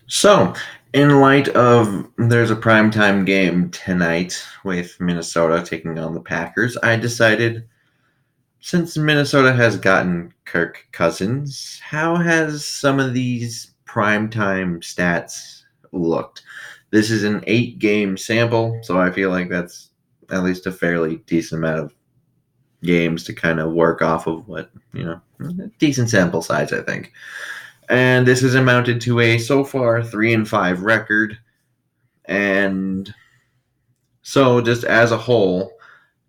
So, in light of there's a primetime game tonight with Minnesota taking on the Packers, I decided since Minnesota has gotten Kirk Cousins, how has some of these primetime stats looked? This is an 8 game sample, so I feel like that's at least a fairly decent amount of games to kind of work off of decent sample size, I think. And this has amounted to a so far 3-5 record. And so, just as a whole,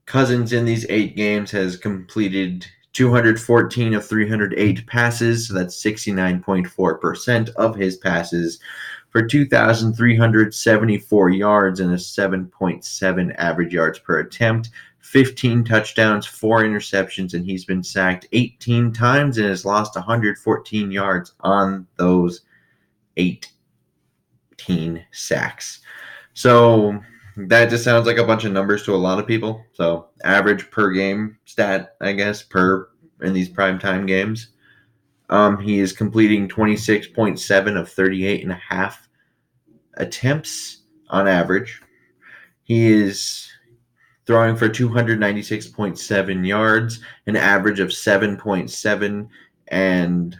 Cousins in these 8 games has completed 214 of 308 passes. So that's 69.4% of his passes for 2,374 yards and a 7.7 average yards per attempt. 15 touchdowns, 4 interceptions, and he's been sacked 18 times and has lost 114 yards on those 18 sacks. So that just sounds like a bunch of numbers to a lot of people. So average per game stat, I guess, per in these primetime games. He is completing 26.7 of 38 and a half attempts on average. He is throwing for 296.7 yards, an average of 7.7 and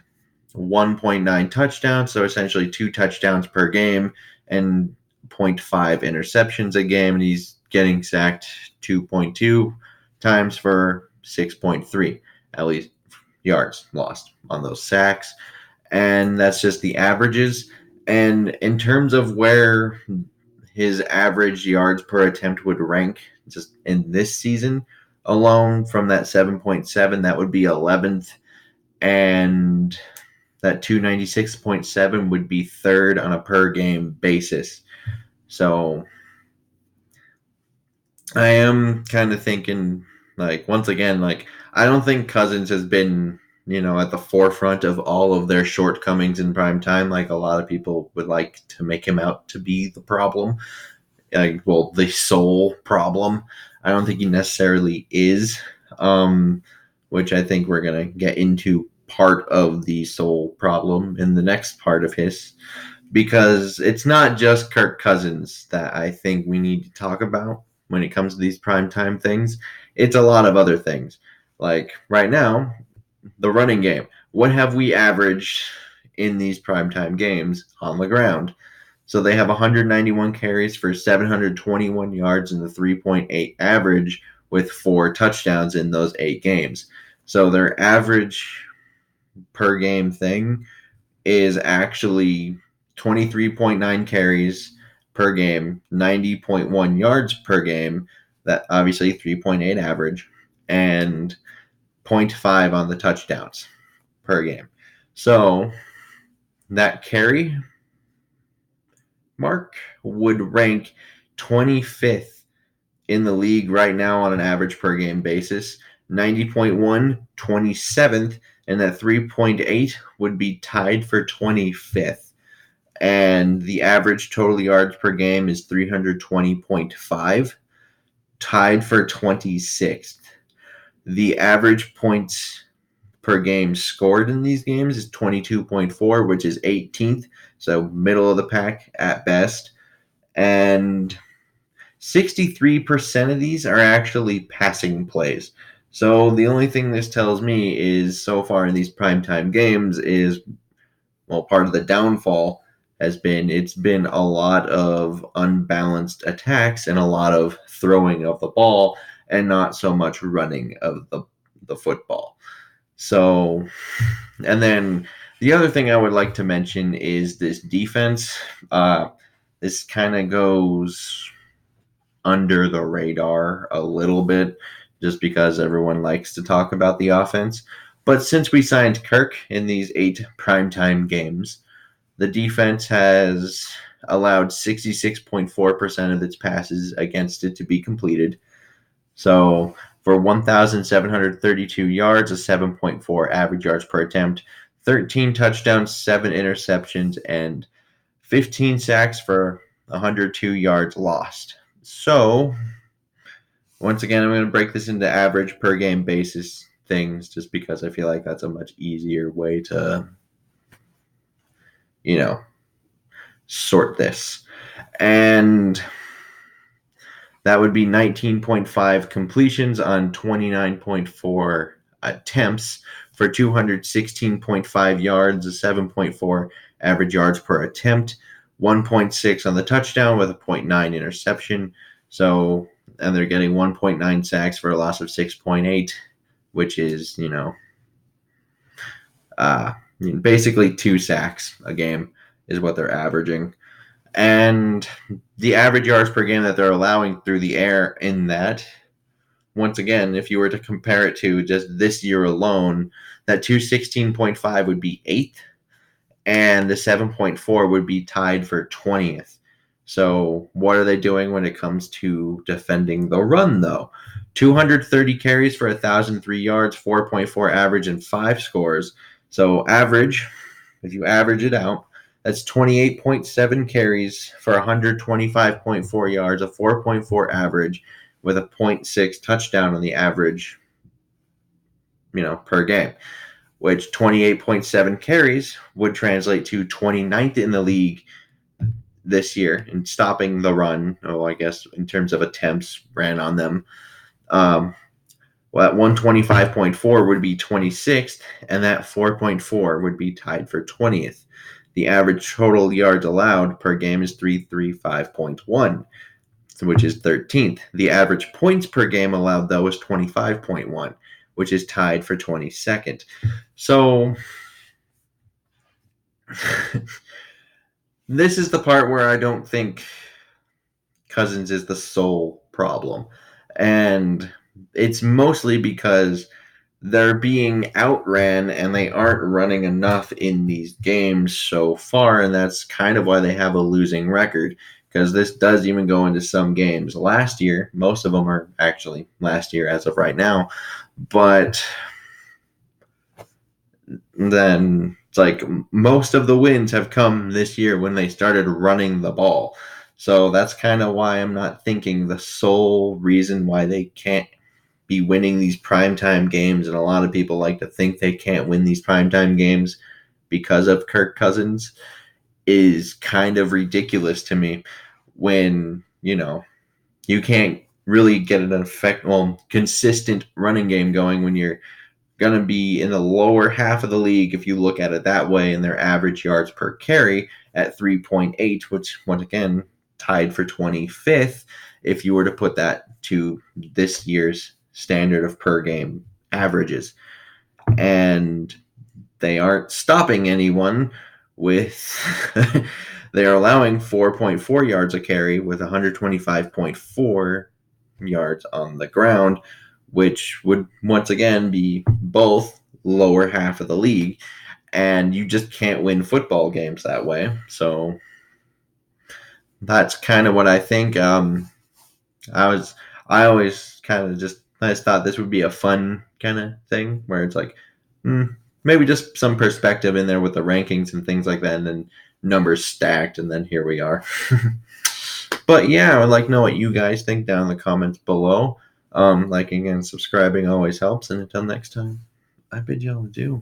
1.9 touchdowns, so essentially 2 touchdowns per game and zero point 0.5 interceptions a game, and he's getting sacked 2.2 times for 6.3 at least yards lost on those sacks. And that's just the averages. And in terms of where his average yards per attempt would rank just in this season alone from that 7.7, that would be 11th. And that 296.7 would be third on a per game basis. So I am kind of thinking, like, once again, like, I don't think Cousins has been, at the forefront of all of their shortcomings in prime time. Like, a lot of people would like to make him out to be the problem. Well, the sole problem. I don't think he necessarily is, which I think we're going to get into part of the sole problem in the next part of his, because it's not just Kirk Cousins that I think we need to talk about when it comes to these primetime things. It's a lot of other things. Like right now, the running game. What have we averaged in these primetime games on the ground? So they have 191 carries for 721 yards and the 3.8 average with 4 touchdowns in those 8 games. So their average per game thing is actually 23.9 carries per game, 90.1 yards per game, that obviously 3.8 average, and 0.5 on the touchdowns per game. So that carry mark would rank 25th in the league right now on an average per game basis. 90.1, 27th, and that 3.8 would be tied for 25th. And the average total yards per game is 320.5, tied for 26th. The average points per game scored in these games is 22.4, which is 18th, so middle of the pack at best. And 63% of these are actually passing plays. So the only thing this tells me is so far in these primetime games is, well, part of the downfall has been it's been a lot of unbalanced attacks and a lot of throwing of the ball and not so much running of the football. So, and then the other thing I would like to mention is this defense. This kind of goes under the radar a little bit just because everyone likes to talk about the offense. But since we signed Kirk in these 8 primetime games, the defense has allowed 66.4% of its passes against it to be completed. So for 1,732 yards, a 7.4 average yards per attempt, 13 touchdowns, 7 interceptions, and 15 sacks for 102 yards lost. So once again, I'm going to break this into average per game basis things just because I feel like that's a much easier way to, you know, sort this. And that would be 19.5 completions on 29.4 attempts for 216.5 yards, a 7.4 average yards per attempt, 1.6 on the touchdown with a 0.9 interception. So, and they're getting 1.9 sacks for a loss of 6.8, which is, basically 2 sacks a game is what they're averaging. And the average yards per game that they're allowing through the air in that, once again, if you were to compare it to just this year alone, that 216.5 would be 8th, and the 7.4 would be tied for 20th. So what are they doing when it comes to defending the run, though? 230 carries for 1,003 yards, 4.4 average, and 5 scores. So average, if you average it out, that's 28.7 carries for 125.4 yards, a 4.4 average, with a 0.6 touchdown on the average, per game, which 28.7 carries would translate to 29th in the league this year in stopping the run. Oh, I guess in terms of attempts ran on them. That 125.4 would be 26th, and that 4.4 would be tied for 20th. The average total yards allowed per game is 335.1, which is 13th. The average points per game allowed, though, is 25.1, which is tied for 22nd. So this is the part where I don't think Cousins is the sole problem. And it's mostly because they're being outran and they aren't running enough in these games so far, and that's kind of why they have a losing record, because this does even go into some games. Last year, most of them are actually last year as of right now, but then it's like most of the wins have come this year when they started running the ball. So that's kind of why I'm not thinking the sole reason why they can't be winning these primetime games, and a lot of people like to think they can't win these primetime games because of Kirk Cousins, is kind of ridiculous to me when, you can't really get an consistent running game going when you're going to be in the lower half of the league if you look at it that way, and their average yards per carry at 3.8, which, once again, tied for 25th if you were to put that to this year's standard of per game averages. And they aren't stopping anyone with they are allowing 4.4 yards a carry with 125.4 yards on the ground, which would once again be both lower half of the league, and you just can't win football games that way. So that's kind of what I think. I always I just thought this would be a fun kind of thing where it's like, maybe just some perspective in there with the rankings and things like that, and then numbers stacked, and then here we are. But yeah, I would like to know what you guys think down in the comments below. Liking and subscribing always helps, and until next time, I bid y'all adieu.